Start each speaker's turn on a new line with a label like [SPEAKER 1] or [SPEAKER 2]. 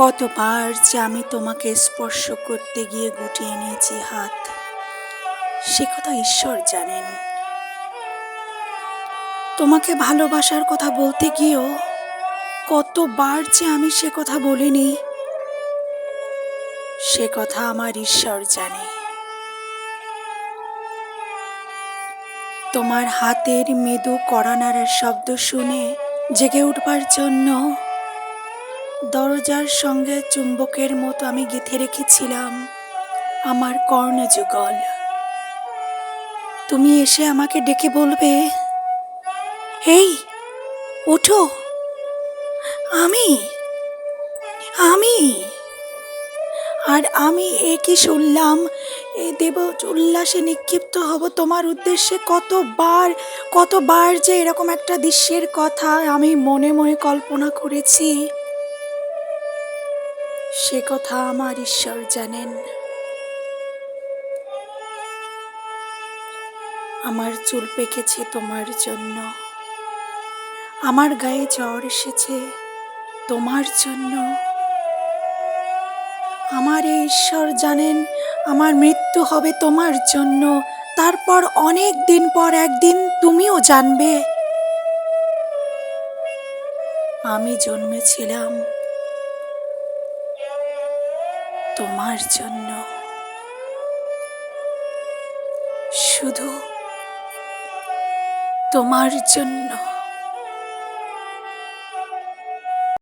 [SPEAKER 1] কতবার যে আমি তোমাকে স্পর্শ করতে গিয়ে গুটিয়ে নিয়েছি হাত, সে কথা ঈশ্বর জানেন। তোমাকে ভালোবাসার কথা বলতে গিয়েও কতবার যে আমি সে কথা বলিনি, সে কথা আমার ঈশ্বর জানে। তোমার হাতের মৃদু কড়া নাড়ার শব্দ শুনে জেগে উঠবার জন্য দরজার সঙ্গে চুম্বকের মতো আমি গেঁথে রেখেছিলাম আমার কর্ণযুগল। তুমি এসে আমাকে ডেকে বলবে, এই ওঠো, আমি আমি আর আমি কি শুনলাম, এ দেব উল্লাসে নিক্ষিপ্ত হব তোমার উদ্দেশ্যে। কতবার যে এরকম একটা দৃশ্যের কথা আমি মনে মনে কল্পনা করেছি, সে কথা আমার ঈশ্বর জানেন। আমার চুল পেকেছে তোমার জন্য, আমার গায়ে জ্বর এসেছে তোমার জন্য। আমার এই ঈশ্বর জানেন আমার মৃত্যু হবে তোমার জন্য। তারপর অনেক দিন পর একদিন তুমিও জানবে আমি জন্মেছিলাম তোমার জন্য, শুধু তোমার জন্য।